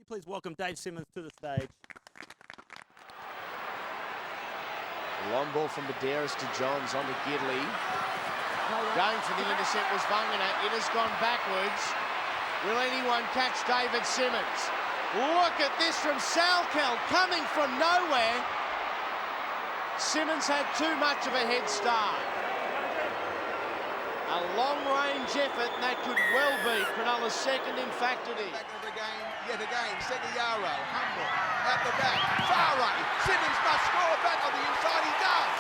you please welcome Dave Simmons to the stage? Long ball from Medeiros to Johns onto Gidley. Going for the intercept was Vangana. It has gone backwards. Will anyone catch David Simmons? Look at this from Salkel coming from nowhere. Simmons had too much of a head start. A long-range effort, and that could well be Cronulla's second. In fact, it is. Back of the game, yet again. Seguiaro, humble, at the back. Farai, Simmons must score. Back on the inside, he does.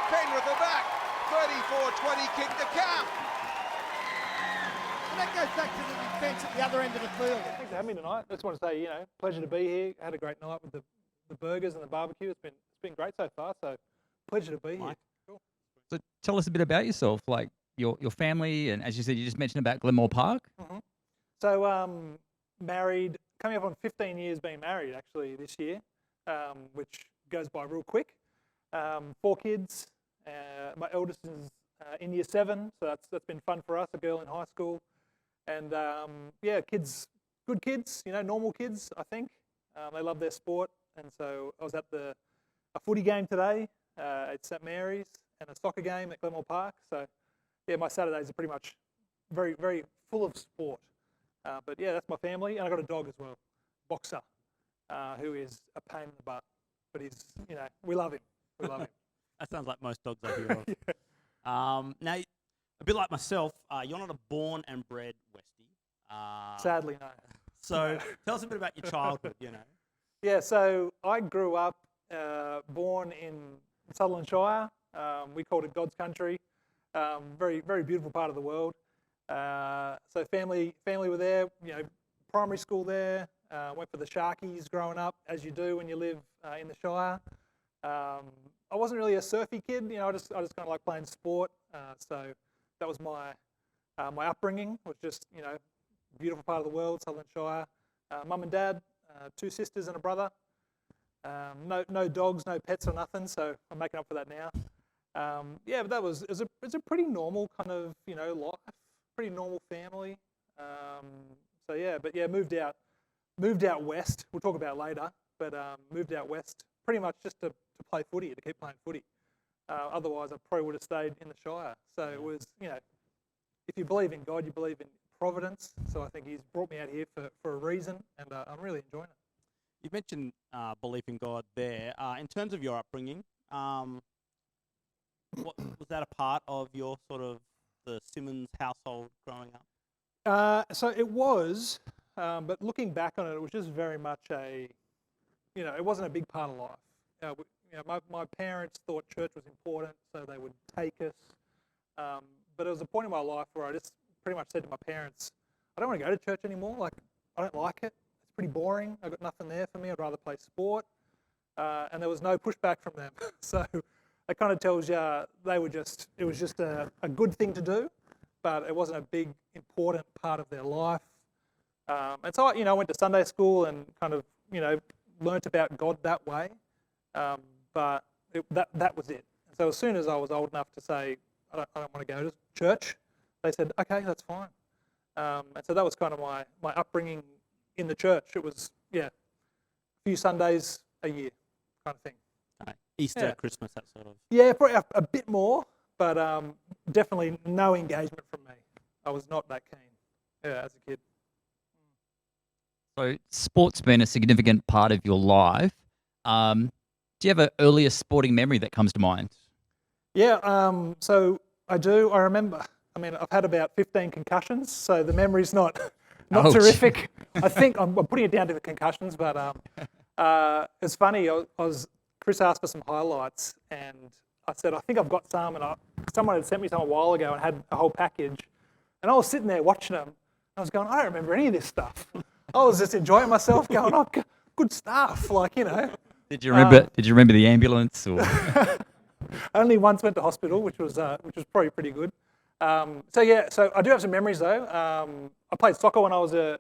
Penrith are back. 34-20, kick to count. And that goes back to the defence at the other end of the field. Thanks for having me tonight. I just want to say, pleasure to be here. Had a great night with the burgers and the barbecue. It's been great so far. So pleasure to be here. Cool. So tell us a bit about yourself, like your family, and as you said, you just mentioned about Glenmore Park. Mm-hmm. So married, coming up on 15 years being married actually this year, which goes by real quick. 4 kids. My eldest is in year 7, so that's been fun for us. A girl in high school, and kids, good kids, normal kids. I think they love their sport, and so I was at a footy game today at St Mary's and a soccer game at Glenmore Park. So yeah, my Saturdays are pretty much very, very full of sport. But yeah, that's my family, and I got a dog as well, Boxer, who is a pain in the butt, but he's we love him. We love him. That sounds like most dogs I hear of. Yeah. Now, a bit like myself, you're not a born and bred Westie. Sadly, no. So tell us a bit about your childhood, Yeah, so I grew up, born in Sutherland Shire. We called it God's Country. Very, very beautiful part of the world. So family were there, primary school there. Went for the Sharkies growing up, as you do when you live in the Shire. I wasn't really a surfy kid, I just kind of like playing sport. So that was my upbringing. Was just beautiful part of the world, Sutherland Shire. Mum and dad, 2 sisters and a brother. No dogs, no pets or nothing. So I'm making up for that now. But that was it was a pretty normal kind of life, pretty normal family. Moved out west. We'll talk about it later, but moved out west pretty much just to play footy, to keep playing footy. Otherwise, I probably would have stayed in the Shire. So it was, if you believe in God, you believe in providence. So I think He's brought me out here for a reason, and I'm really enjoying it. You mentioned belief in God there. In terms of your upbringing, was that a part of your sort of the Simmons household growing up? So it was, but looking back on it, it was just very much it wasn't a big part of life. My parents thought church was important, so they would take us. But there was a point in my life where I just pretty much said to my parents, I don't want to go to church anymore. Like, I don't like it. It's pretty boring. I've got nothing there for me. I'd rather play sport. And there was no pushback from them. So it kind of tells you it was just a good thing to do, but it wasn't a big, important part of their life. And so, I went to Sunday school and kind of, learnt about God that way. But that was it. So as soon as I was old enough to say, I don't want to go to church, they said, okay, that's fine. And so that was kind of my upbringing in the church. It was, a few Sundays a year kind of thing. Okay. Easter, Christmas, that sort of. Yeah, probably a bit more, but definitely no engagement from me. I was not that keen as a kid. So sport's been a significant part of your life. Do you have an earliest sporting memory that comes to mind? Yeah, so I do. I remember, I've had about 15 concussions, so the memory's not terrific. I think I'm putting it down to the concussions, but it's funny. Chris asked for some highlights, and I said, I think I've got some, and someone had sent me some a while ago and had a whole package, and I was sitting there watching them. I was going, I don't remember any of this stuff. I was just enjoying myself, going, oh, good stuff, Did you remember the ambulance? Or? I only once went to hospital, which was probably pretty good. So I do have some memories though. I played soccer when I was a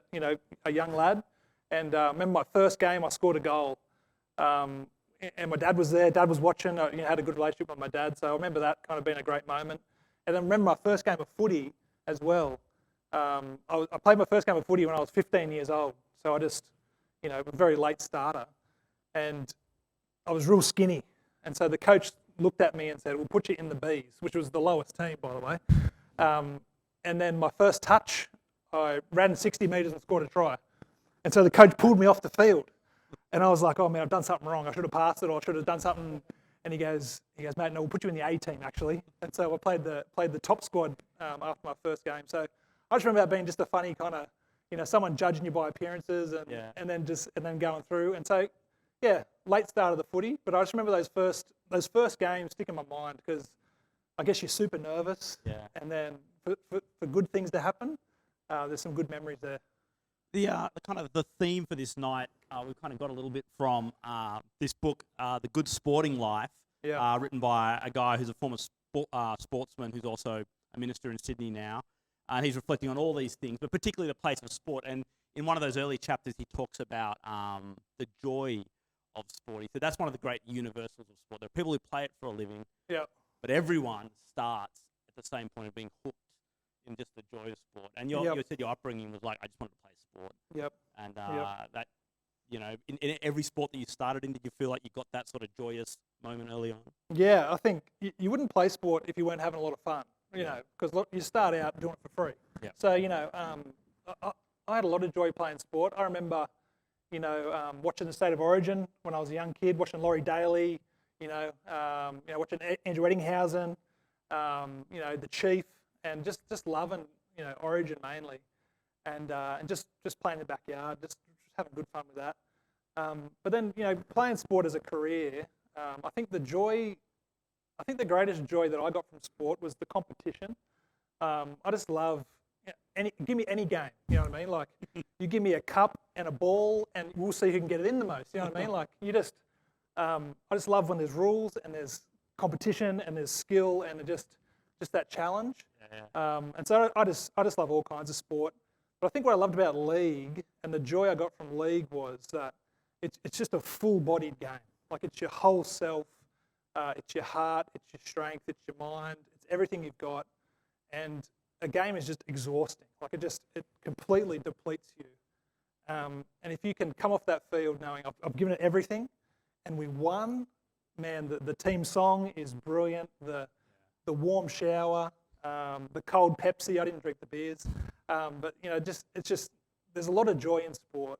young lad, and I remember my first game I scored a goal, and my dad was there. Dad was watching. I had a good relationship with my dad, so I remember that kind of being a great moment. And then I remember my first game of footy as well. I played my first game of footy when I was 15 years old. So I just a very late starter, and I was real skinny. And so the coach looked at me and said, "We'll put you in the Bs," which was the lowest team, by the way. And then my first touch, I ran 60 metres and scored a try. And so the coach pulled me off the field. And I was like, "Oh man, I've done something wrong. I should have passed it, or I should have done something." And he goes, "Mate, no, we'll put you in the A team actually." And so I played the top squad after my first game. So I just remember that being just a funny kind of, someone judging you by appearances and then going through. And so, yeah, late start of the footy. But I just remember those first games stick in my mind because I guess you're super nervous. Yeah. And then for good things to happen, there's some good memories there. The kind of the theme for this night, we kind of got a little bit from this book, The Good Sporting Life, written by a guy who's a former sportsman who's also a minister in Sydney now. And he's reflecting on all these things, but particularly the place of sport. And in one of those early chapters, he talks about the joy of sport. He said that's one of the great universals of sport. There are people who play it for a living, but everyone starts at the same point of being hooked in just the joy of sport. And you said your upbringing was like, I just wanted to play sport. Yep. And that, in every sport that you started in, did you feel like you got that sort of joyous moment early on? Yeah, I think you wouldn't play sport if you weren't having a lot of fun, because look, you start out doing it for free. Yeah. So, I had a lot of joy playing sport. I remember, watching the State of Origin when I was a young kid, watching Laurie Daly, watching Andrew Eddinghausen, the Chief, and just loving, Origin mainly, and just playing in the backyard, just having good fun with that. But then, playing sport as a career, I think the greatest joy that I got from sport was the competition. I just love give me any game, you know what I mean? Like, you give me a cup and a ball, and we'll see who can get it in the most. You know what I mean? Like, I just love when there's rules and there's competition and there's skill and just that challenge. And so I just love all kinds of sport. But I think what I loved about league and the joy I got from league was that it's just a full-bodied game. Like, it's your whole self, it's your heart, it's your strength, it's your mind, it's everything you've got. And a game is just exhausting. Like, it completely depletes you. And if you can come off that field knowing I've given it everything and we won, man, the team song is brilliant. The warm shower, the cold Pepsi. I didn't drink the beers, but there's a lot of joy in sport.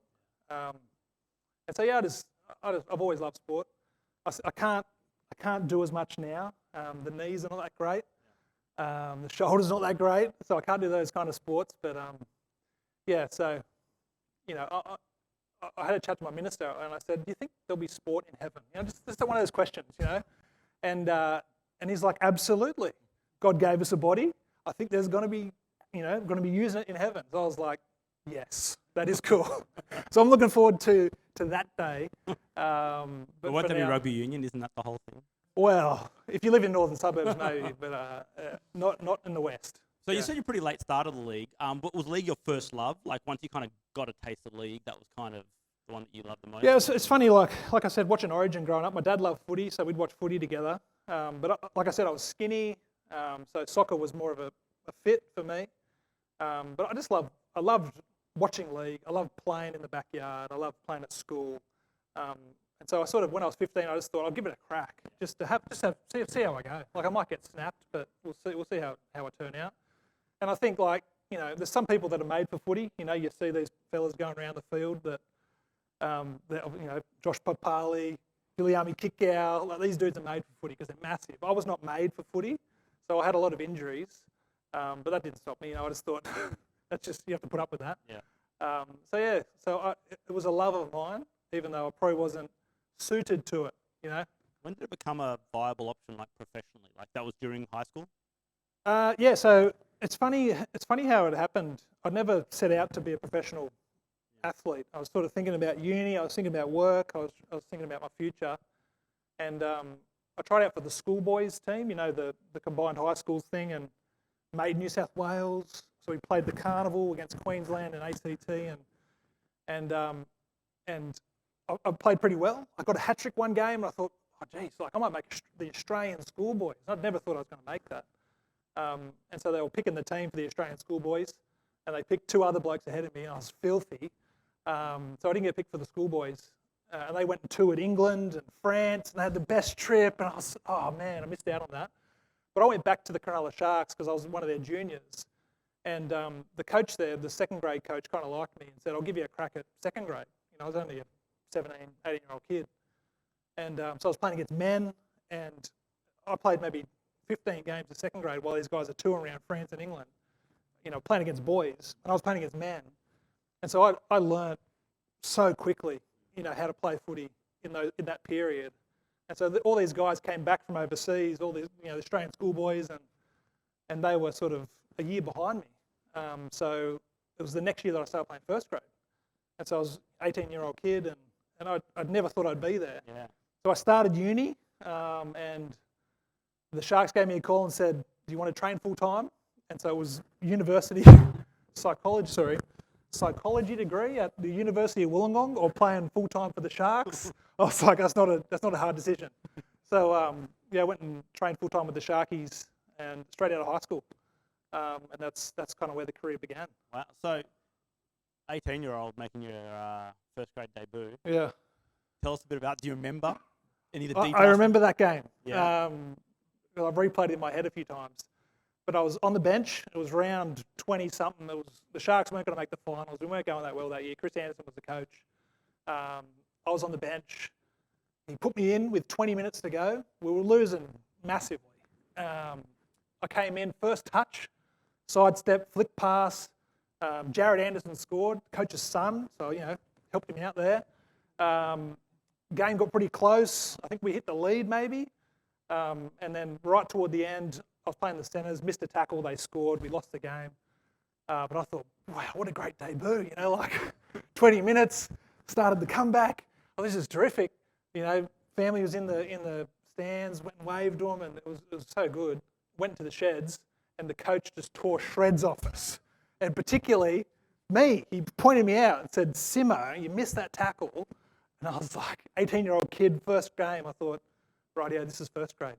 And so I've always loved sport. I can't do as much now. The knees are not that great. The shoulder's not that great, so I can't do those kind of sports. But so I had a chat to my minister, and I said, "Do you think there'll be sport in heaven?" Just one of those questions, And he's like, "Absolutely. God gave us a body. I think there's going to be, going to be using it in heaven." So I was like, "Yes, that is cool." So I'm looking forward to that day. But won't there be rugby union? Isn't that the whole thing? Well, if you live in northern suburbs, maybe, but not in the west. So you said you're pretty late start of the league. But was league your first love? Like, once you kind of got a taste of league, that was kind of the one that you loved the most? Yeah, it's funny. Like I said, watching Origin growing up, my dad loved footy, so we'd watch footy together. But like I said, I was skinny, so soccer was more of a fit for me. But I loved watching league. I loved playing in the backyard. I loved playing at school. And so I sort of, when I was 15, I just thought I'll give it a crack, just to see how I go. Like, I might get snapped, but we'll see how I turn out. And I think, there's some people that are made for footy. You see these fellas going around the field that Josh Papali, Viliami Kikau, like, these dudes are made for footy because they're massive. I was not made for footy, so I had a lot of injuries, but that didn't stop me. I just thought that's just, you have to put up with that. Yeah. It was a love of mine, even though I probably wasn't suited to it. When did it become a viable option, like, professionally? Like, that was during high school? So it's funny how it happened. I never set out to be a professional athlete. I was sort of thinking about uni, I was thinking about work, I was thinking about my future. And I tried out for the schoolboys team, the combined high schools thing, and made New South Wales. So we played the carnival against Queensland and ACT, and I played pretty well. I got a hat-trick one game, and I thought, oh geez, like, I might make the Australian schoolboys. I never thought I was going to make that. And so they were picking the team for the Australian schoolboys, and they picked two other blokes ahead of me, and I was filthy. So I didn't get picked for the schoolboys. And they went and toured England and France, and they had the best trip. And I was, oh man, I missed out on that. But I went back to the Cronulla Sharks because I was one of their juniors. And the coach there, the second grade coach, kind of liked me and said, I'll give you a crack at second grade. I was only a 17, 18-year-old kid. And so I was playing against men, and I played maybe 15 games of second grade while these guys are touring around France and England, playing against boys, and I was playing against men. And so I learned so quickly, how to play footy in that period. And so all these guys came back from overseas, all these, the Australian schoolboys, and they were sort of a year behind me. So it was the next year that I started playing first grade. And so I was an 18-year-old kid, and I'd never thought I'd be there. Yeah. So I started uni, and the Sharks gave me a call and said, do you want to train full-time? And so it was university psychology degree at the University of Wollongong or playing full-time for the Sharks. I was like, that's not a hard decision. So I went and trained full-time with the Sharkies and straight out of high school. And that's kind of where the career began. Wow. So 18-year-old making your first grade debut. Yeah. Tell us a bit about, do you remember any of the details? I remember that game. Yeah. I've replayed it in my head a few times. But I was on the bench. It was round 20-something. The Sharks weren't going to make the finals. We weren't going that well that year. Chris Anderson was the coach. I was on the bench. He put me in with 20 minutes to go. We were losing massively. I came in, first touch, sidestep, flick pass. Jared Anderson scored, coach's son, so, helped him out there. Game got pretty close. I think we hit the lead maybe. And then right toward the end, I was playing the centres, missed a tackle, they scored, we lost the game. But I thought, wow, what a great debut, 20 minutes, started the comeback. Oh, this is terrific. Family was in the stands, went and waved to them, and it was so good. Went to the sheds, and the coach just tore shreds off us. And particularly me, he pointed me out and said, Simmo, you missed that tackle. And I was like, 18-year-old kid, first game. I thought, right, yeah, this is first grade.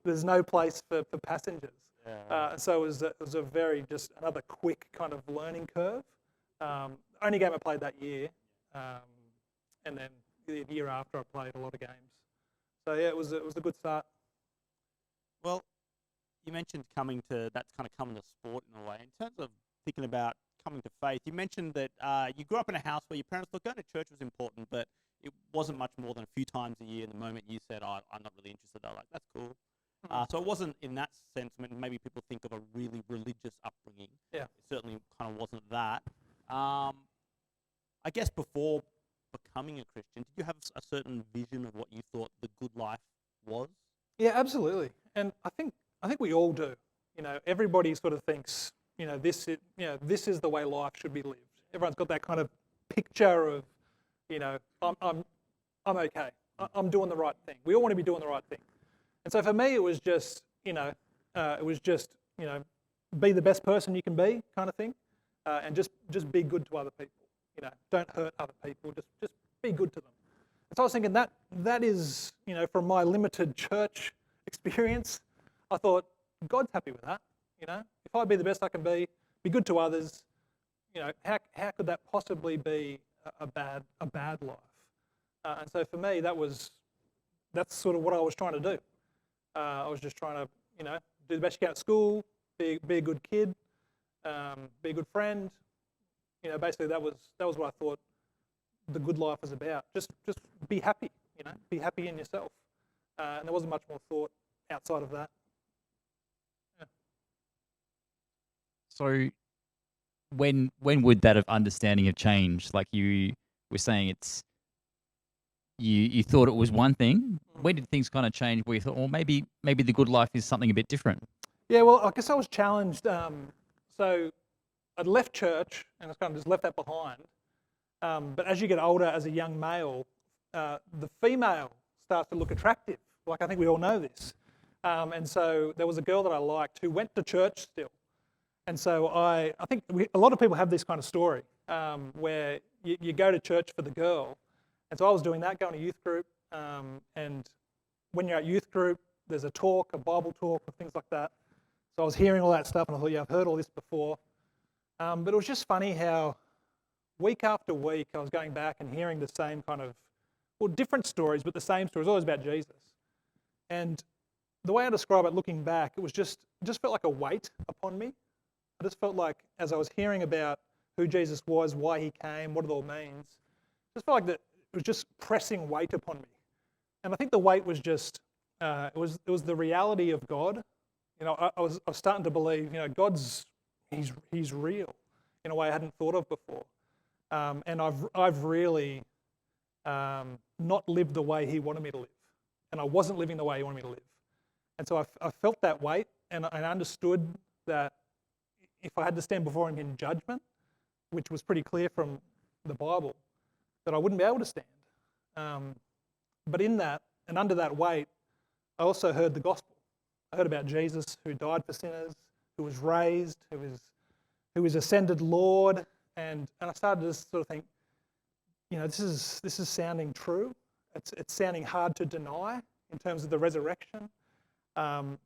There's no place for passengers. Yeah. So it was a very, just another quick kind of learning curve. Only game I played that year. And then the year after I played a lot of games. So yeah, it was a good start. Well, you mentioned that's kind of coming to sport in a way. In terms of thinking about coming to faith, you mentioned that you grew up in a house where your parents thought going to church was important, but it wasn't much more than a few times a year. And the moment you said, I'm not really interested, they're like, that's cool. So it wasn't in that sense. Maybe people think of a really religious upbringing. Yeah. It certainly kind of wasn't that. I guess before becoming a Christian, did you have a certain vision of what you thought the good life was? Yeah, absolutely. And I think we all do. Everybody sort of thinks, this is the way life should be lived. Everyone's got that kind of picture of, I'm okay. I'm doing the right thing. We all want to be doing the right thing. And so for me, it was just, be the best person you can be, kind of thing, and just be good to other people. Don't hurt other people. Just be good to them. And so I was thinking that is, from my limited church experience, I thought God's happy with that. If I be the best I can be good to others, how could that possibly be a bad life? And so for me, that's sort of what I was trying to do. I was just trying to, do the best you can at school, be a good kid, be a good friend. Basically that was what I thought the good life was about. Just be happy, be happy in yourself. And there wasn't much more thought outside of that. Yeah. So when would that of understanding have changed? Like you were saying, you thought it was one thing. When did things kind of change where you thought, well, maybe the good life is something a bit different? Yeah, well, I guess I was challenged. So I'd left church and I kind of just left that behind. But as you get older, as a young male, the female starts to look attractive. Like, I think we all know this. And so there was a girl that I liked who went to church still. And so I think a lot of people have this kind of story where you go to church for the girl. And so I was doing that, going to youth group. And when you're at youth group, there's a Bible talk, or things like that. So I was hearing all that stuff and I thought, yeah, I've heard all this before. But it was just funny how week after week, I was going back and hearing the same kind of, well, different stories, but the same stories, always about Jesus. And the way I describe it looking back, it just felt like a weight upon me. I just felt like as I was hearing about who Jesus was, why he came, what it all means, I just felt like that it was just pressing weight upon me. And I think the weight was just, it was the reality of God. You know, I was starting to believe, you know, he's real in a way I hadn't thought of before. And I've really not lived the way he wanted me to live. And I wasn't living the way he wanted me to live. And so I felt that weight, and I understood that if I had to stand before him in judgment, which was pretty clear from the Bible, that I wouldn't be able to stand. But in that, and under that weight, I also heard the gospel. I heard about Jesus who died for sinners, who was raised, who was ascended Lord, and I started to sort of think, you know, this is sounding true. It's sounding hard to deny in terms of the resurrection. And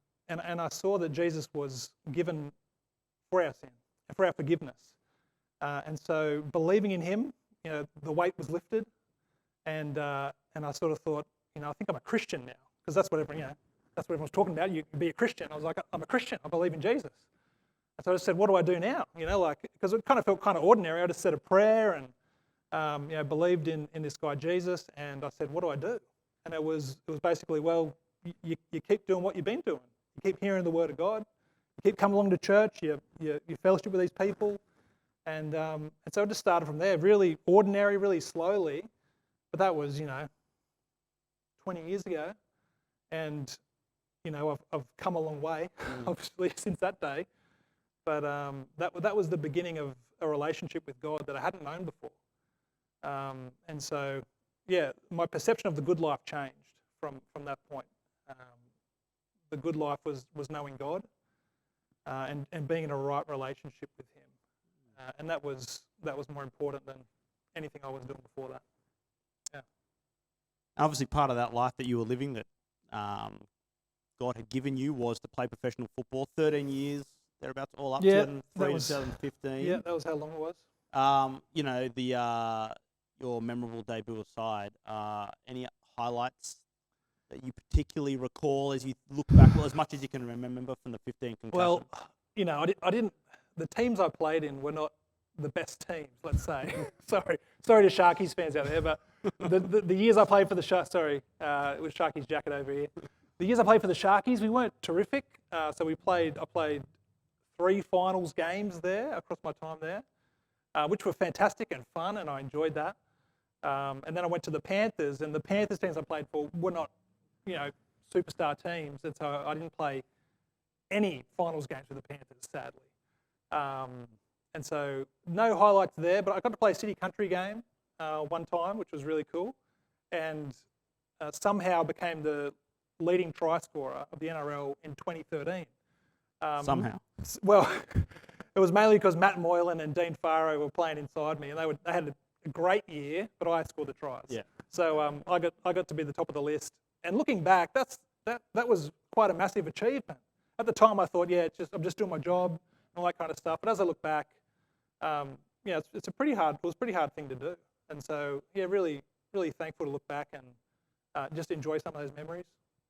I saw that Jesus was given for our sin and for our forgiveness. And so believing in him, you know, the weight was lifted, and I sort of thought, you know, I think I'm a Christian now, because that's what everyone's talking about. You can be a Christian. I was like, I'm a Christian. I believe in Jesus. And so I just said, what do I do now? You know, like, because it kind of felt kind of ordinary. I just said a prayer and you know, believed in this guy Jesus, and I said, what do I do? And it was basically, well, you keep doing what you've been doing. You keep hearing the word of God. You keep coming along to church. You fellowship with these people. And so it just started from there, really ordinary, really slowly. But that was, you know, 20 years ago. And, you know, I've come a long way, obviously, since that day. But that was the beginning of a relationship with God that I hadn't known before. And so, yeah, my perception of the good life changed from that point. The good life was knowing God and being in a right relationship with him. And that was more important than anything I was doing before that. Yeah. Obviously, part of that life that you were living that God had given you was to play professional football. 13 years, thereabouts, all up, 2003 to 2015. Yeah, that was how long it was. You know, your memorable debut aside, any highlights that you particularly recall as you look back, well, as much as you can remember from the 15 concussions? Well, you know, I didn't. The teams I played in were not the best teams, let's say. sorry to Sharkies fans out there, but the years I played for the Sharkies, it was Sharkies jacket over here. The years I played for the Sharkies, we weren't terrific. So I played 3 finals games there across my time there, which were fantastic and fun, and I enjoyed that. And then I went to the Panthers, and the Panthers teams I played for were not, you know, superstar teams, and so I didn't play any finals games with the Panthers, sadly. And so no highlights there, but I got to play a city country game one time, which was really cool, and somehow became the leading try scorer of the NRL in 2013. Somehow. Well, it was mainly because Matt Moylan and Dean Farrow were playing inside me, and they had a great year, but I scored the tries. Yeah. So I got to be the top of the list. And looking back, that was quite a massive achievement. At the time, I thought, yeah, I'm just doing my job and all that kind of stuff. But as I look back, yeah, it was a pretty hard thing to do. And so, yeah, really, really thankful to look back and just enjoy some of those memories.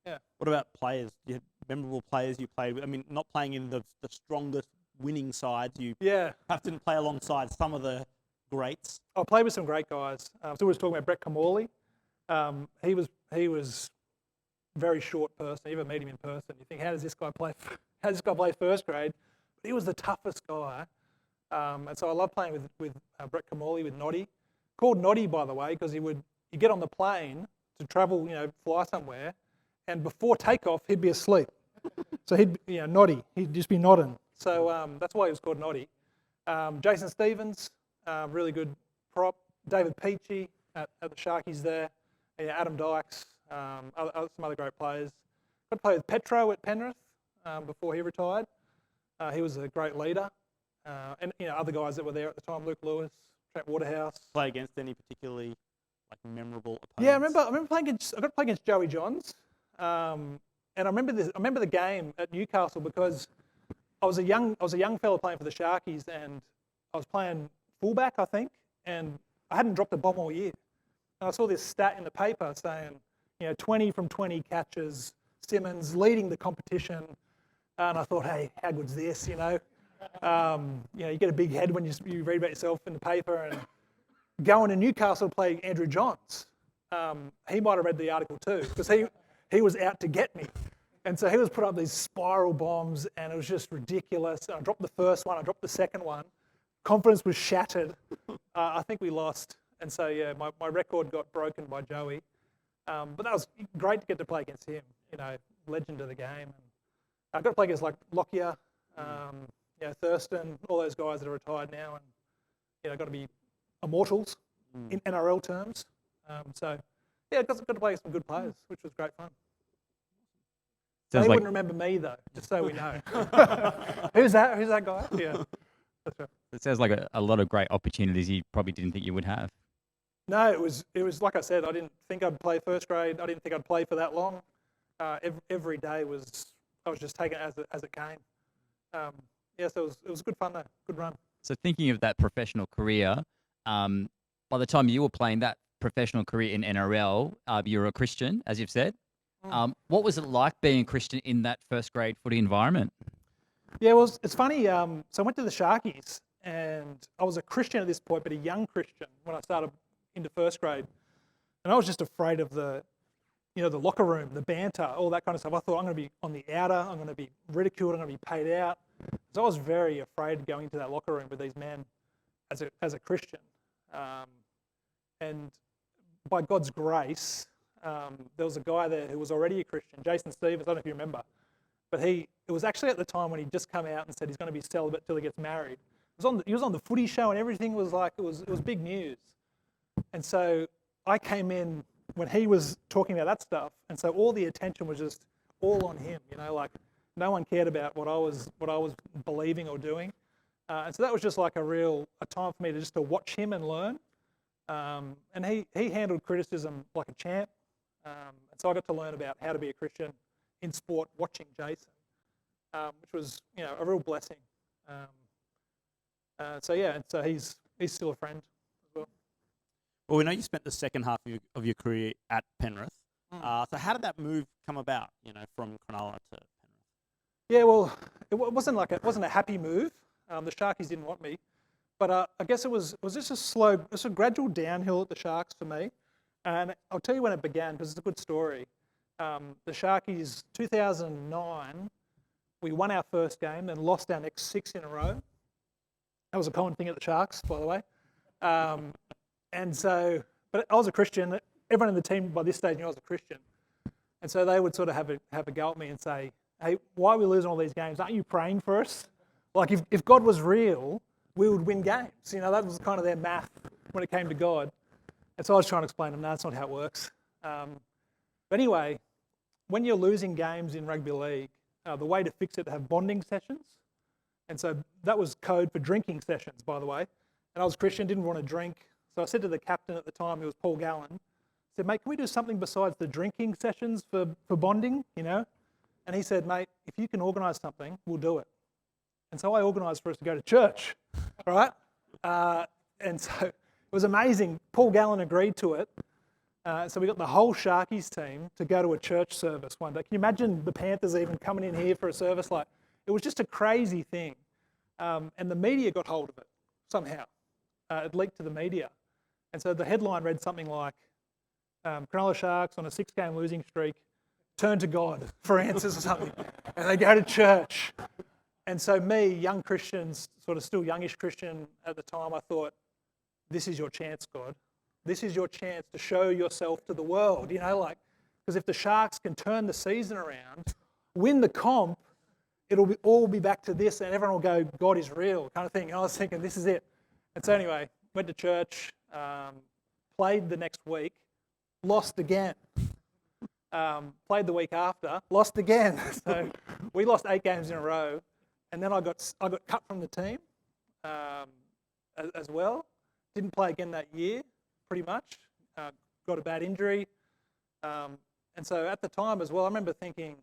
Yeah. What about players? You had memorable players you played with? I mean, not playing in the strongest winning sides. You perhaps didn't play alongside some of the greats. I played with some great guys. So we were talking about Brett Camorley. He was a very short person. You ever meet him in person, you think, how does this guy play first grade? But he was the toughest guy. And so I love playing with Brett Camorley, with Noddy. Called Noddy, by the way, because he'd get on the plane to travel, you know, fly somewhere, and before takeoff, he'd be asleep. So Noddy, he'd just be nodding. So that's why he was called Noddy. Jason Stevens, really good prop. David Peachy at the Sharkies there. Yeah, Adam Dykes, some other great players. Got to play with Petro at Penrith before he retired. He was a great leader. And you know, other guys that were there at the time, Luke Lewis, Trent Waterhouse. Play against any particularly memorable opponents? Yeah, I remember playing against. I got to play against Joey Johns, and I remember the game at Newcastle because I was a young fella playing for the Sharkies, and I was playing fullback, I think, and I hadn't dropped a bomb all year. And I saw this stat in the paper saying, 20 from 20 catches, Simmons leading the competition. And I thought, hey, how good's this, You get a big head when you read about yourself in the paper. And going to Newcastle to play Andrew Johns, he might have read the article too, because he was out to get me. And so he was put up these spiral bombs, and it was just ridiculous. And I dropped the first one, I dropped the second one. Confidence was shattered. I think we lost. And so, yeah, my record got broken by Joey. But that was great to get to play against him, legend of the game. And I got to play against like Lockyer, Thurston, all those guys that are retired now, and got to be immortals in NRL terms. So yeah, got to play against some good players, which was great fun. They wouldn't remember me though, just so we know. Who's that? Who's that guy? Yeah, that's right. It sounds like a lot of great opportunities you probably didn't think you would have. No, it was like I said. I didn't think I'd play first grade. I didn't think I'd play for that long. Every day I was just taking it as it came. So it was good fun though, good run. So thinking of that professional career, by the time you were playing that professional career in NRL, you were a Christian, as you've said. What was it like being a Christian in that first grade footy environment? Yeah, well, it's funny. So I went to the Sharkies, and I was a Christian at this point, but a young Christian when I started into first grade. And I was just afraid of the locker room, the banter, all that kind of stuff. I thought I'm going to be on the outer, I'm going to be ridiculed, I'm going to be paid out. So I was very afraid of going into that locker room with these men as a Christian. And by God's grace, there was a guy there who was already a Christian, Jason Stevens, I don't know if you remember, but it was actually at the time when he'd just come out and said he's going to be celibate till he gets married. He was on the footy show, and everything was like, it was big news. And so I came in when he was talking about that stuff, and so all the attention was just all on him, like no one cared about what I was believing or doing. And so that was just like a time for me to watch him and learn. And he handled criticism like a champ. And so I got to learn about how to be a Christian in sport watching Jason, which was a real blessing. So he's still a friend as well. Well, we know you spent the second half of your career at Penrith. So how did that move come about, from Cronulla to Penrith? Yeah, well, it wasn't a happy move. The Sharkies didn't want me, but I guess it was just a gradual downhill at the Sharks for me. And I'll tell you when it began, because it's a good story. The Sharkies, 2009, we won our first game, then lost our next 6 in a row. That was a common thing at the Sharks, by the way. But I was a Christian. Everyone in the team by this stage knew I was a Christian. And so they would sort of have a go at me and say, hey, why are we losing all these games? Aren't you praying for us? Like if God was real, we would win games. That was kind of their math when it came to God. And so I was trying to explain to them, no, that's not how it works. But anyway, when you're losing games in rugby league, the way to fix it is to have bonding sessions. And so that was code for drinking sessions, by the way. And I was Christian, didn't want to drink. So I said to the captain at the time, who was Paul Gallen, I said, mate, can we do something besides the drinking sessions for bonding, And he said, mate, if you can organise something, we'll do it. And so I organised for us to go to church, right? And so it was amazing. Paul Gallen agreed to it. So we got the whole Sharkies team to go to a church service one day. Can you imagine the Panthers even coming in here for a service like? It was just a crazy thing. And the media got hold of it somehow. It leaked to the media. And so the headline read something like, Cronulla Sharks on a 6-game losing streak turn to God for answers or something. And they go to church. And so me, young Christians, sort of still youngish Christian at the time, I thought, this is your chance, God. This is your chance to show yourself to the world, because if the Sharks can turn the season around, win the comp, it'll all be back to this and everyone will go, God is real, kind of thing. And I was thinking, this is it. And so anyway, went to church, played the next week, lost again. Played the week after, lost again. So we lost 8 games in a row. And then I got cut from the team as well. Didn't play again that year, pretty much. Got a bad injury. And so at the time as well, I remember thinking,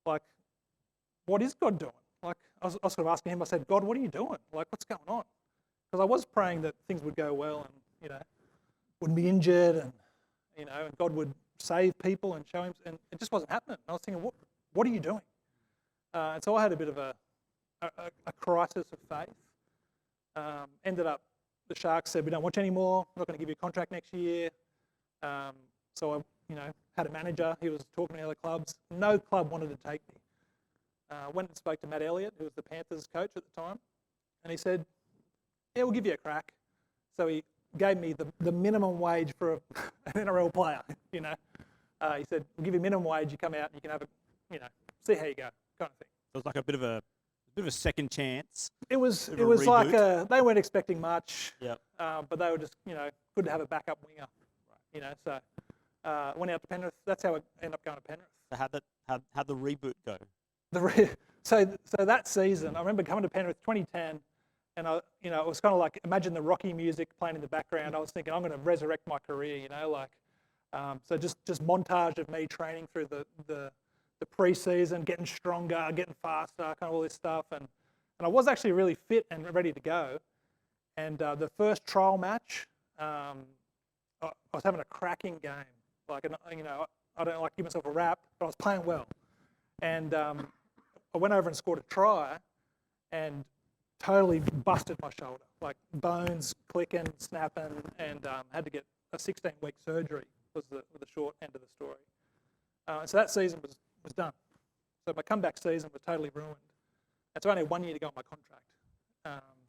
like, what is God doing? Like, I was sort of asking him, I said, God, what are you doing? Like, what's going on? because I was praying that things would go well and, you know, wouldn't be injured and, you know, and God would save people and show him, and it just wasn't happening. I was thinking, what are you doing? And so I had a bit of a crisis of faith. Ended up, the Sharks said, we don't want you anymore, we're not going to give you a contract next year. So I, you know, had a manager, he was talking to other clubs. No club wanted to take me. Went and spoke to Matt Elliott, who was the Panthers coach at the time, and he said, yeah, we'll give you a crack. So he gave me the minimum wage for an NRL player, you know. He said, we'll give you minimum wage, you come out and you can have a, you know, see how you go, kind of thing. So it was like a bit of a second chance. It was reboot. like they weren't expecting much, Yep. but they were just, you know, good to have a backup winger, you know. So went out to Penrith. That's how I ended up going to Penrith. So how'd the reboot go? So that season, I remember coming to Penrith 2010, and you know, it was kind of like, imagine the Rocky music playing in the background. I was thinking, I'm going to resurrect my career, you know, like, so just montage of me training through the pre-season, getting stronger, getting faster, kind of all this stuff, and I was actually really fit and ready to go. And the first trial match, I was having a cracking game. Like, you know, I don't like to give myself a rap, but I was playing well. And I went over and scored a try, and totally busted my shoulder, like bones clicking, snapping, and had to get a 16-week surgery. Was the short end of the story. So that season was done. So my comeback season was totally ruined. And so I only had 1 year to go on my contract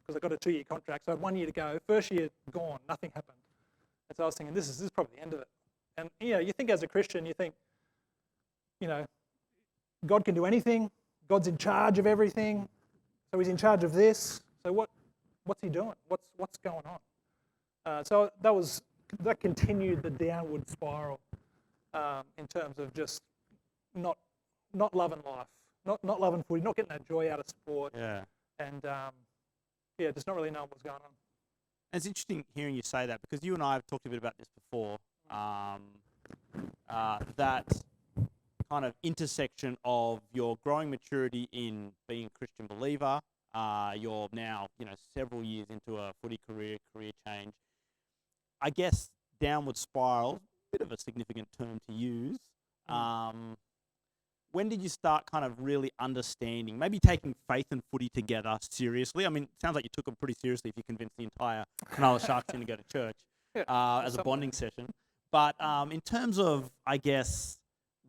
because I got a 2-year contract. So I had 1 year to go. First year gone, nothing happened. And so I was thinking, this is probably the end of it. And you know, you think as a Christian, you think, you know, God can do anything. God's in charge of everything. So he's in charge of this. So what's he doing? What's going on? So that continued the downward spiral in terms of just not loving life, not loving footy, not getting that joy out of sport. Yeah. And just not really knowing what's going on. And it's interesting hearing you say that, because you and I have talked a bit about this before. That kind of intersection of your growing maturity in being a Christian believer, you're now, you know, several years into a footy career change. I guess downward spiral, bit of a significant term to use. When did you start kind of really understanding, maybe taking faith and footy together seriously? I mean, it sounds like you took them pretty seriously if you convinced the entire Cronulla Sharks team to go to church as a bonding session. But in terms of, I guess,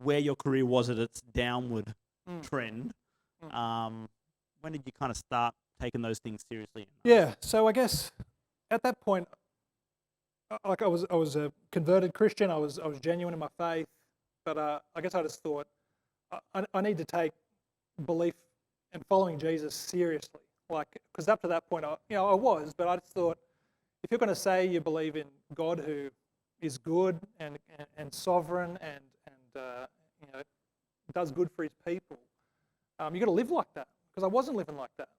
where your career was at its downward trend, when did you kind of start taking those things seriously? Yeah, so I guess at that point, like I was a converted Christian. I was genuine in my faith, but I guess I just thought I need to take belief and following Jesus seriously. Like, because up to that point, I was, but I just thought, if you're going to say you believe in God who is good and sovereign and you know, does good for his people, you got to live like that. Because I wasn't living like that.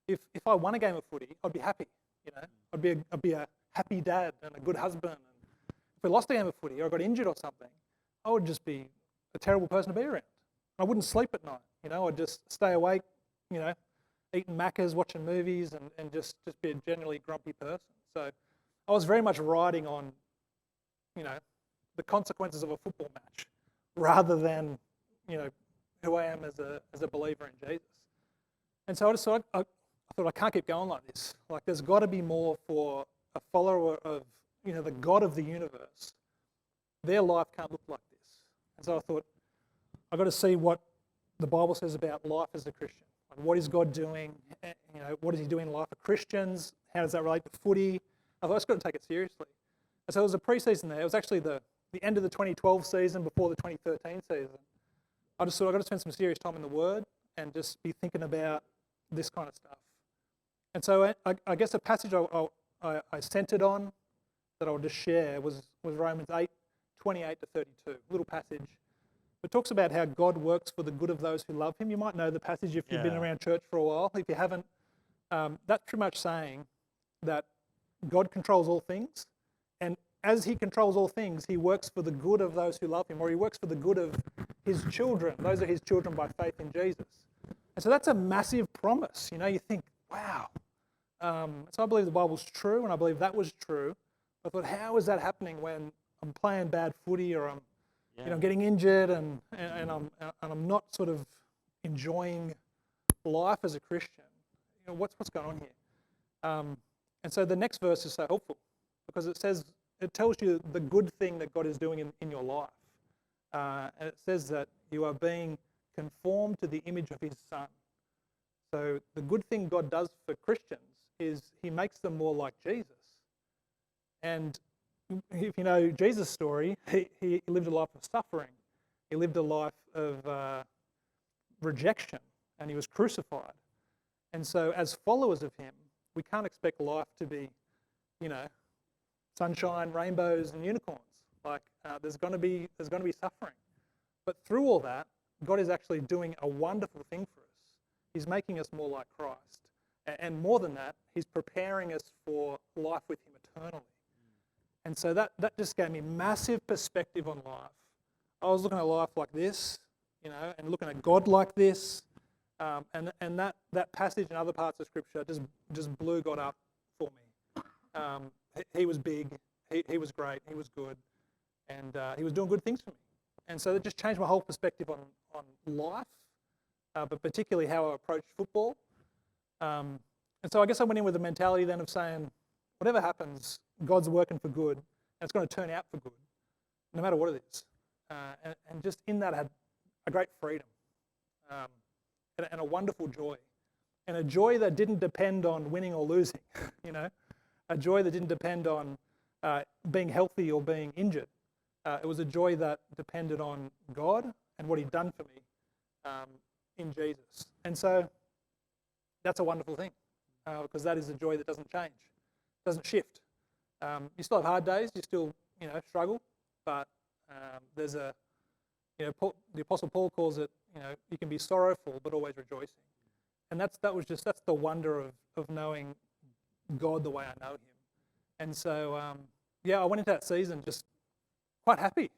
If I won a game of footy, I'd be happy. You know, I'd be a happy dad and a good husband. And if I lost a game of footy or I got injured or something, I would just be a terrible person to be around. I wouldn't sleep at night. You know, I'd just stay awake. You know, eating Maccas, watching movies, and just be a generally grumpy person. So I was very much riding on, you know, the consequences of a football match, rather than, you know, who I am as a believer in Jesus. And so I just thought, I thought, I can't keep going like this. Like, there's got to be more for a follower of, you know, the God of the universe. Their life can't look like this. And so I thought, I've got to see what the Bible says about life as a Christian. Like, what is God doing? You know, what is he doing in the life of Christians? How does that relate to footy? I thought, I've got to take it seriously. And so it was a pre-season there. It was actually the end of the 2012 season before the 2013 season. I just thought, I've got to spend some serious time in the Word and just be thinking about this kind of stuff. And so I guess a passage I centered on that I would just share was Romans 8:28 to 32, little passage. It talks about how God works for the good of those who love him. You might know the passage if you've been around church for a while. If you haven't, that's pretty much saying that God controls all things, and as he controls all things, he works for the good of those who love him, or he works for the good of his children. Those are his children by faith in Jesus. And so that's a massive promise. You know, you think, wow, So I believe the Bible's true, and I believe that was true. I thought, how is that happening when I'm playing bad footy or I'm getting injured and I'm not sort of enjoying life as a Christian? What's going on here? And so the next verse is so helpful because it tells you the good thing that God is doing in your life. And it says that you are being conformed to the image of his Son. So the good thing God does for Christians is he makes them more like Jesus. And if you know Jesus' story, he lived a life of suffering. He lived a life of rejection, and he was crucified. And so as followers of him, we can't expect life to be, sunshine, rainbows, and unicorns. There's going to be suffering. But through all that, God is actually doing a wonderful thing for us. He's making us more like Christ. And more than that, he's preparing us for life with him eternally. And so that just gave me massive perspective on life. I was looking at life like this, and looking at God like this. And that passage and other parts of Scripture just blew God up for me. He was big, he was great, he was good, and he was doing good things for me. And so that just changed my whole perspective on life, but particularly how I approached football. And so I guess I went in with the mentality then of saying, whatever happens, God's working for good, and it's going to turn out for good, no matter what it is. And just in that I had a great freedom and a wonderful joy. And a joy that didn't depend on winning or losing, a joy that didn't depend on being healthy or being injured. It was a joy that depended on God and what he'd done for me in Jesus. And so that's a wonderful thing because that is a joy that doesn't change, doesn't shift. You still have hard days, you still struggle, but there's the Apostle Paul calls it, you can be sorrowful but always rejoicing. And that's the wonder of knowing God the way I know him. And so, I went into that season just quite happy,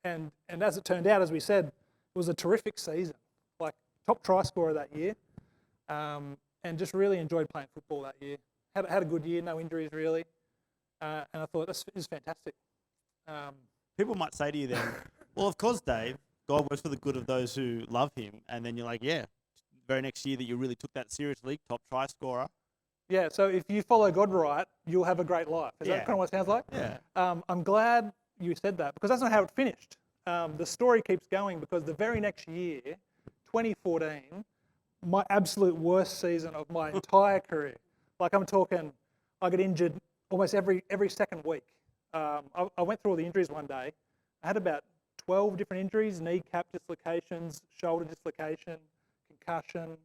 And as it turned out, as we said, it was a terrific season, like top try scorer that year, and just really enjoyed playing football that year. Had a good year, no injuries really, and I thought this is fantastic. People might say to you then, well, of course, Dave, God works for the good of those who love him. And then you're like, yeah, very next year that you really took that seriously, top try scorer. Yeah, so if you follow God right, you'll have a great life. Is that kind of what it sounds like? Yeah. I'm glad you said that because that's not how it finished. The story keeps going because the very next year, 2014, my absolute worst season of my entire career. Like I'm talking, I got injured almost every second week. I went through all the injuries one day. I had about 12 different injuries, kneecap dislocations, shoulder dislocation, concussion,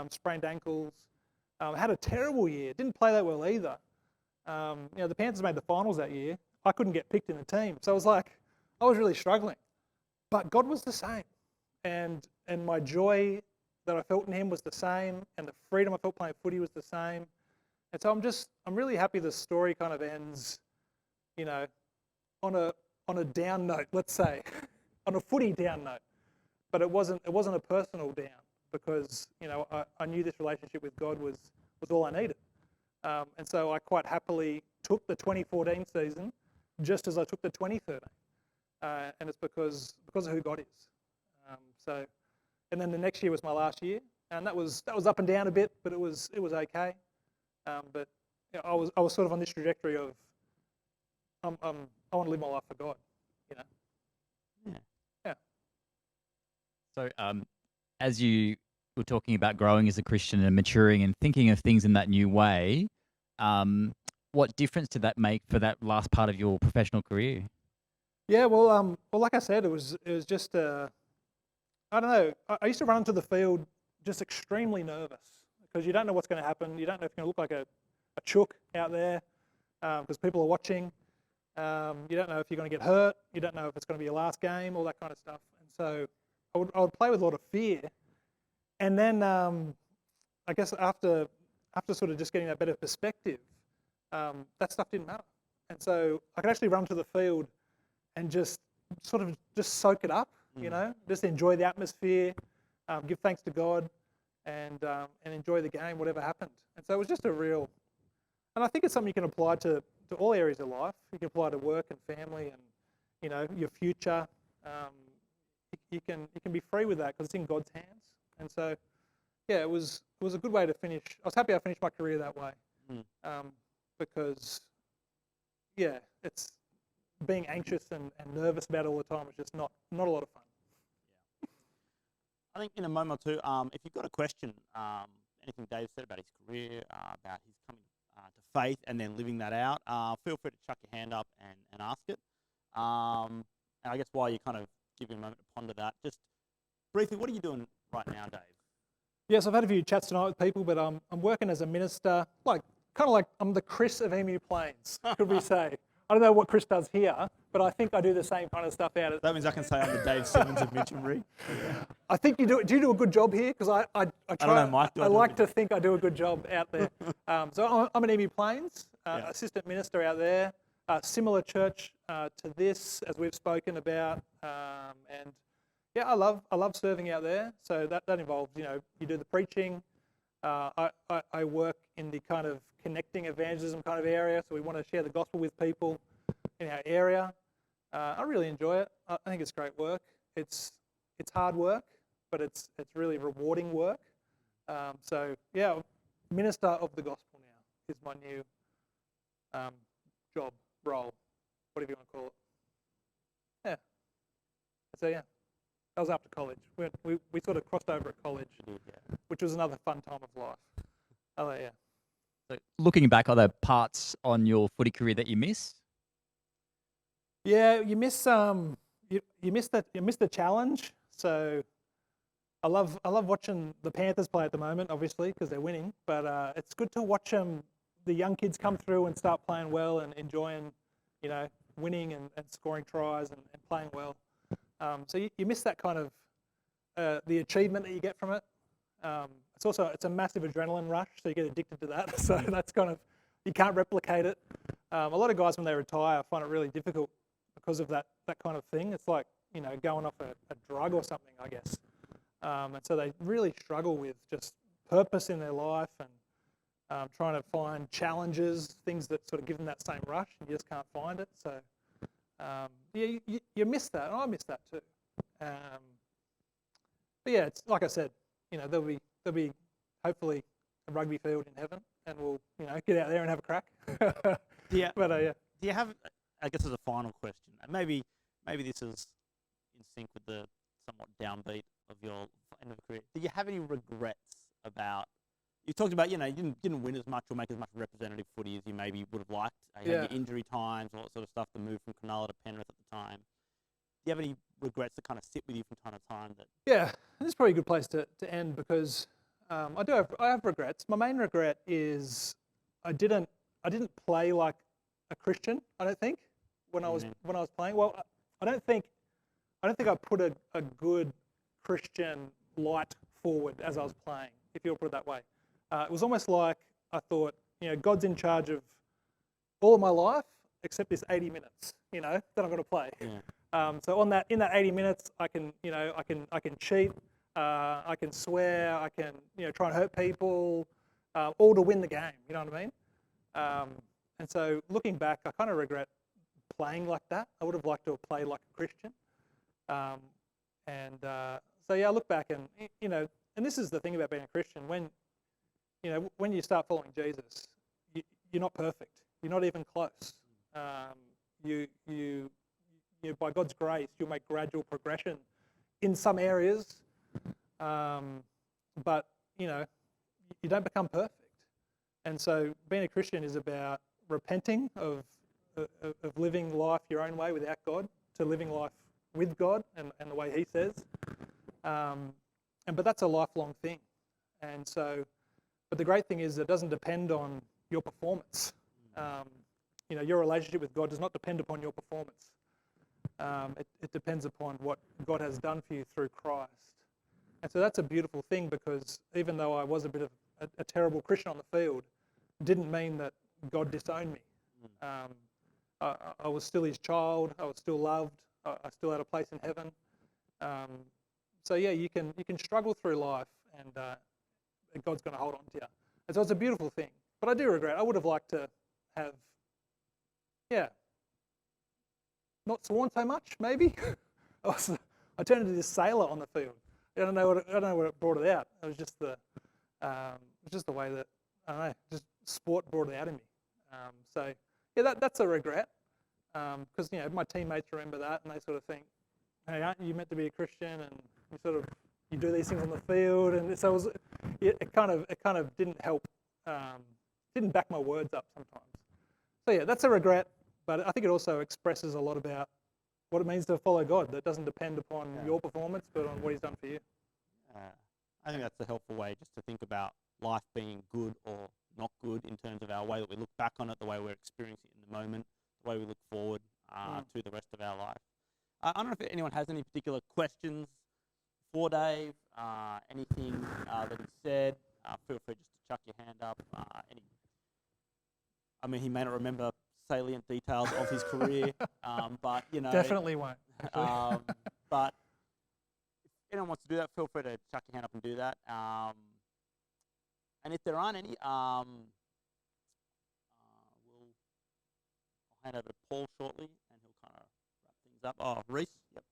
sprained ankles. I had a terrible year. Didn't play that well either. The Panthers made the finals that year. I couldn't get picked in the team. So I was really struggling. But God was the same. And my joy that I felt in him was the same. And the freedom I felt playing footy was the same. And so I'm really happy the story kind of ends, on a down note, let's say, on a footy down note. But it wasn't a personal down because, I knew this relationship with God was all I needed. And so I quite happily took the 2014 season just as I took the 2013. And it's because of who God is. And then the next year was my last year, and that was up and down a bit, but it was okay. But I was sort of on this trajectory of I want to live my life for God, Yeah. So, as you were talking about growing as a Christian and maturing and thinking of things in that new way, what difference did that make for that last part of your professional career? Yeah, well, like I said, it was just I don't know. I used to run into the field just extremely nervous because you don't know what's going to happen. You don't know if you're going to look like a chook out there because people are watching. You don't know if you're going to get hurt. You don't know if it's going to be your last game, all that kind of stuff. And so I would play with a lot of fear. And then I guess after sort of just getting that better perspective, that stuff didn't matter. And so I could actually run to the field and just soak it up, just enjoy the atmosphere, give thanks to God, and enjoy the game, whatever happened. And so it was just a real, and I think it's something you can apply to all areas of life. You can apply to work and family and, you know, your future. You can be free with that because it's in God's hands. And so, yeah, it was a good way to finish. I was happy I finished my career that way, because, yeah, it's being anxious and nervous about it all the time is just not a lot of fun. I think in a moment or two, if you've got a question, anything Dave said about his career, about his coming to faith and then living that out, feel free to chuck your hand up and ask it. And I guess while you kind of give you a moment to ponder that, just briefly, what are you doing right now, Dave? Yes, I've had a few chats tonight with people, but I'm working as a minister, kind of like I'm the Chris of Emu Plains, could we say? I don't know what Chris does here, but I think I do the same kind of stuff out at. That means I can say I'm the Dave Simmons of Minchinbury. I think you do. Do you do a good job here? Because I try. I don't know, Mike. I like to think I do a good job out there. So I'm an Emu Plains, assistant minister out there. Similar church to this, as we've spoken about, and yeah, I love serving out there. So that involves, you know, you do the preaching. I work in the kind of connecting evangelism kind of area, so we want to share the gospel with people in our area. I really enjoy it. I think it's great work. It's hard work, but it's really rewarding work. So yeah, minister of the gospel now is my new job, role, whatever you want to call it. Yeah. So yeah, that was after college. We sort of crossed over at college, which was another fun time of life. Oh yeah. So looking back, are there parts on your footy career that you miss? Yeah, you miss you miss the challenge. So I love watching the Panthers play at the moment, obviously because they're winning. But it's good to watch the young kids come through and start playing well and enjoying, you know, winning and scoring tries and playing well. So you miss that kind of the achievement that you get from it. It's a massive adrenaline rush, so you get addicted to that. So that's kind of, you can't replicate it. A lot of guys when they retire find it really difficult because of that kind of thing. It's like, you know, going off a drug or something, I guess. And so they really struggle with just purpose in their life and trying to find challenges, things that sort of give them that same rush, and you just can't find it. So yeah, you miss that, and I miss that too. But yeah, it's like I said, you know, there'll be hopefully a rugby field in heaven, and we'll, you know, get out there and have a crack. Yeah. But yeah. Do you have, I guess as a final question, and maybe this is in sync with the somewhat downbeat of your end of career, do you have any regrets about, you talked about, you know, you didn't win as much or make as much representative footy as you maybe would have liked. You had your injury times, all that sort of stuff, the move from Cronulla to Penrith at the time. Do you have any regrets that kind of sit with you from time to time? Yeah, this is probably a good place to end because I have regrets. My main regret is I didn't play like a Christian, I don't think, when I was playing. Well, I don't think I put a good Christian light forward as I was playing, if you'll put it that way. It was almost like I thought, you know, God's in charge of all of my life except this 80 minutes, you know, that I'm going to play. Yeah. So in that 80 minutes, I can cheat, I can swear, I can, you know, try and hurt people, all to win the game. You know what I mean? And so looking back, I kind of regret playing like that. I would have liked to have played like a Christian. So yeah, I look back and, you know, and this is the thing about being a Christian. When you start following Jesus, you're not perfect. You're not even close. You by God's grace, you'll make gradual progression in some areas, but you know, you don't become perfect. And so, being a Christian is about repenting of living life your own way without God to living life with God and the way He says. But that's a lifelong thing. And so, but the great thing is it doesn't depend on your performance. You know, your relationship with God does not depend upon your performance. It depends upon what God has done for you through Christ. And so that's a beautiful thing, because even though I was a bit of a terrible Christian on the field, didn't mean that God disowned me. I was still His child. I was still loved. I still had a place in heaven. So yeah, you can struggle through life that God's going to hold on to you. And so it's a beautiful thing. But I do regret. I would have liked to have, not sworn so much, maybe. I turned into this sailor on the field. I don't know what it brought it out. It was just the way that, I don't know, just sport brought it out in me. So yeah, that's a regret, because my teammates remember that and they sort of think, hey, aren't you meant to be a Christian? And you do these things on the field, and so it kind of didn't help, didn't back my words up sometimes. So yeah, that's a regret, but I think it also expresses a lot about what it means to follow God. That doesn't depend upon your performance, but on what He's done for you. I think that's a helpful way just to think about life being good or not good in terms of our way that we look back on it, the way we're experiencing it in the moment, the way we look forward to the rest of our life. I don't know if anyone has any particular questions for Dave, anything that he said. Feel free just to chuck your hand up. He may not remember salient details of his career, but Definitely won't. But if anyone wants to do that, feel free to chuck your hand up and do that. And if there aren't any, I'll hand over to Paul shortly, and he'll kind of wrap things up. Oh, Reese. Yep.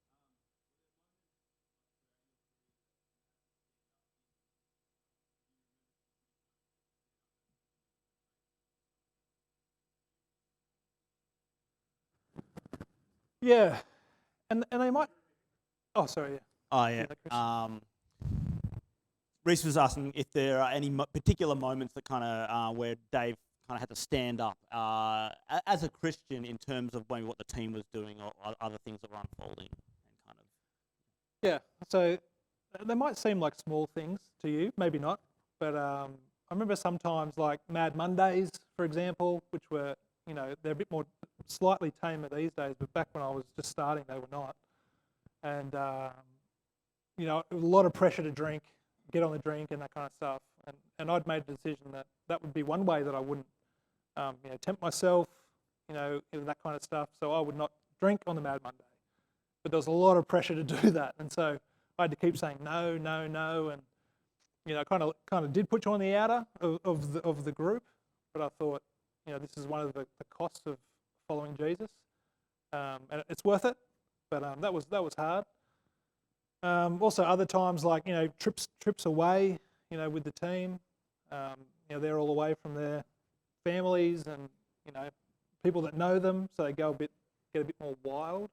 Yeah, and they might. Oh, sorry. Yeah. Oh, yeah. Reese was asking if there are any particular moments that kind of where Dave kind of had to stand up as a Christian in terms of maybe what the team was doing or other things that were unfolding, and kind of. Yeah. So they might seem like small things to you, maybe not, but I remember sometimes like Mad Mondays, for example, which were they're a bit more slightly tamer these days, but back when I was just starting, they were not. And it was a lot of pressure to drink, get on the drink and that kind of stuff. And I'd made a decision that would be one way that I wouldn't tempt myself, in that kind of stuff. So I would not drink on the Mad Monday. But there was a lot of pressure to do that. And so I had to keep saying no, no, no. And, kind of did put you on the outer of the group. But I thought, this is one of the costs of following Jesus. And it's worth it. But that was hard. Also other times like, trips away, with the team. They're all away from their families and, people that know them, so they get a bit more wild.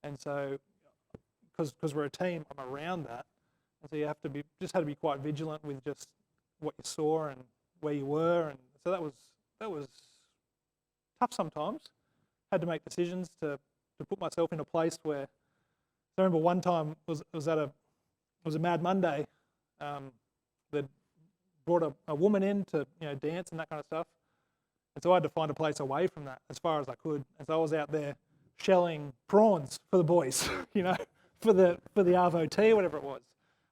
And so, because we're a team, I'm around that. And so you had to be quite vigilant with just what you saw and where you were. And so that was tough sometimes. Had to make decisions to put myself in a place where. I remember one time it was a Mad Monday. That brought a woman in to dance and that kind of stuff. And so I had to find a place away from that as far as I could. And so I was out there shelling prawns for the boys, for the Arvo tea, whatever it was.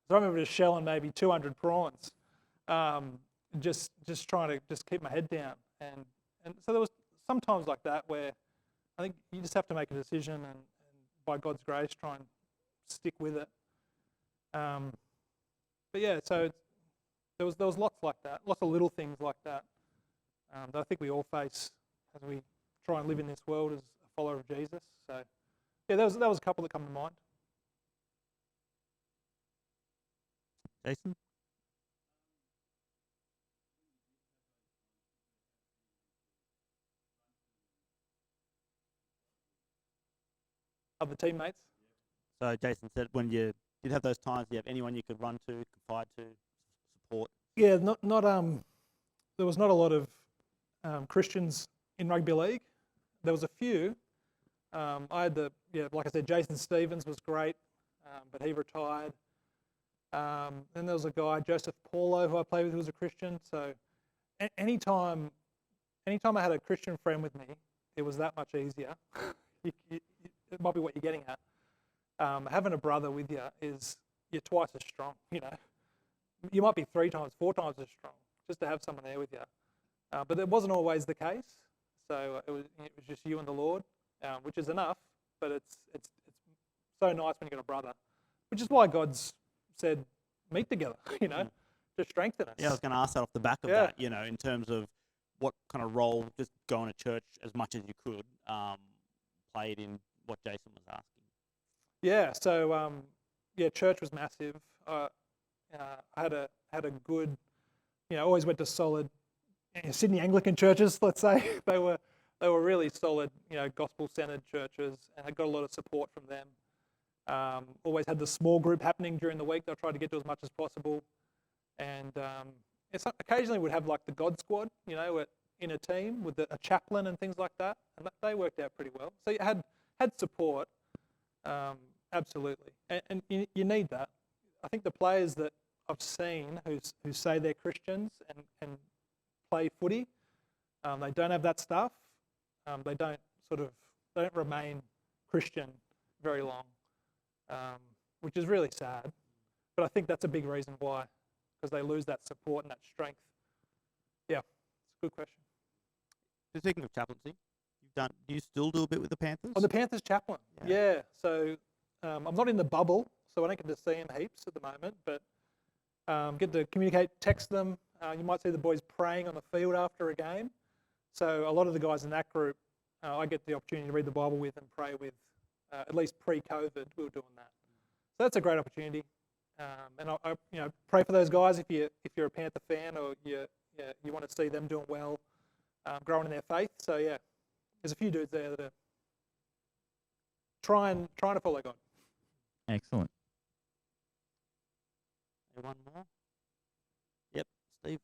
So I remember just shelling maybe 200 prawns, just trying to just keep my head down. And so there was some times like that where I think you just have to make a decision and by God's grace try and stick with it. But yeah, so there was lots like that, lots of little things like that that I think we all face as we try and live in this world as a follower of Jesus. So yeah, that was a couple that come to mind. Jason? Other teammates. So Jason said when you did have those times, do you have anyone you could run to, confide to, support? Yeah, there was not a lot of Christians in rugby league. There was a few. I had like I said, Jason Stevens was great, but he retired. Then there was a guy, Joseph Paulo, who I played with, who was a Christian. So anytime I had a Christian friend with me, it was that much easier. It might be what you're getting at. Having a brother with you you're twice as strong. You might be 3 times, 4 times as strong just to have someone there with you. But that wasn't always the case. So it was just you and the Lord, which is enough. But it's so nice when you got a brother, which is why God's said meet together. strengthen us. Yeah, I was going to ask that off the back of Yeah. that, in terms of what kind of role just going to church as much as you could played in what Jason was asking. Yeah, so church was massive. I had a good, always went to solid Sydney Anglican churches. Let's say they were really solid, gospel-centered churches, and I got a lot of support from them. Always had the small group happening during the week that I tried to get to as much as possible, and occasionally we'd have like the God Squad, in a team with a chaplain and things like that, and they worked out pretty well. So you had support, absolutely, and you need that. I think the players that I've seen who say they're Christians and play footy, they don't have that stuff. They don't remain Christian very long, which is really sad. But I think that's a big reason why, because they lose that support and that strength. Yeah, it's a good question. Speaking of chaplaincy, do you still do a bit with the Panthers? Oh, the Panthers chaplain. Yeah. So I'm not in the bubble, so I don't get to see them heaps at the moment, but get to communicate, text them. You might see the boys praying on the field after a game. So a lot of the guys in that group, I get the opportunity to read the Bible with and pray with. At least pre-COVID, we were doing that. So that's a great opportunity. And I pray for those guys if you're a Panther fan or you want to see them doing well, growing in their faith. So yeah, there's a few dudes there that are trying to follow God. Excellent. One more. Yep, Steve.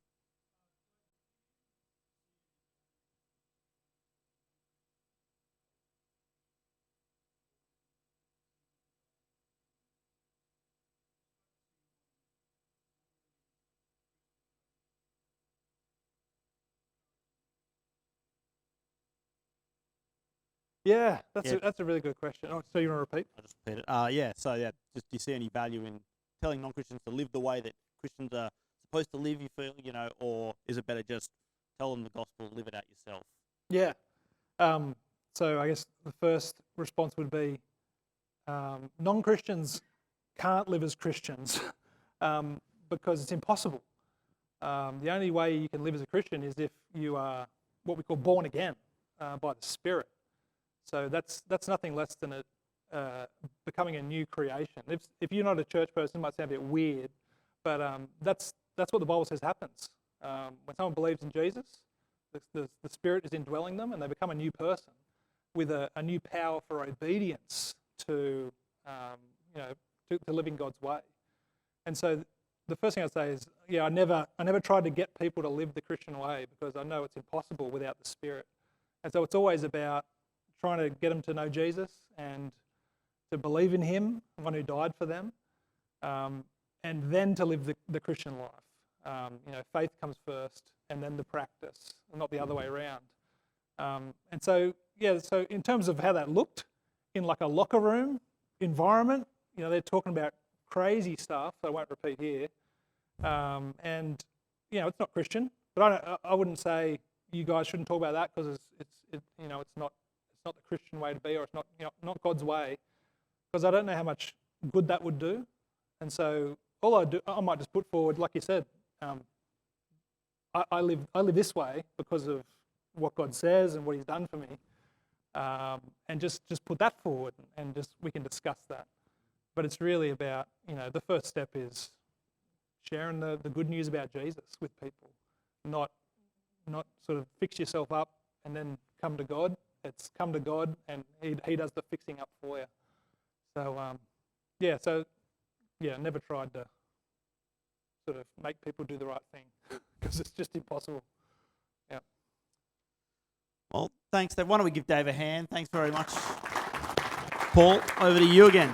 Yeah, that's a really good question. Oh, so you want to repeat? I'll just repeat it. Just do you see any value in telling non-Christians to live the way that Christians are supposed to live, you feel, or is it better just tell them the gospel, live it out yourself? Yeah. So I guess the first response would be non-Christians can't live as Christians because it's impossible. The only way you can live as a Christian is if you are what we call born again by the Spirit. So that's nothing less than becoming a new creation. If you're not a church person, it might sound a bit weird, but that's what the Bible says happens. When someone believes in Jesus, the Spirit is indwelling them, and they become a new person with a new power for obedience to living God's way. And so the first thing I'd say is, I never tried to get people to live the Christian way because I know it's impossible without the Spirit. And so it's always about trying to get them to know Jesus and to believe in Him, the one who died for them, and then to live the Christian life. Faith comes first, and then the practice, and not the other way around. And so in terms of how that looked in like a locker room environment, they're talking about crazy stuff I won't repeat here, and it's not Christian. But I wouldn't say you guys shouldn't talk about that because it's not the Christian way to be, or it's not God's way, because I don't know how much good that would do. And so I might just put forward, like you said, I live this way because of what God says and what He's done for me, and just put that forward, and just we can discuss that. But it's really about, the first step is sharing the good news about Jesus with people, not sort of fix yourself up and then come to God. It's come to God, and He does the fixing up for you. So never tried to sort of make people do the right thing because it's just impossible. Yeah. Well, thanks, Dave. Why don't we give Dave a hand? Thanks very much. Paul, over to you again.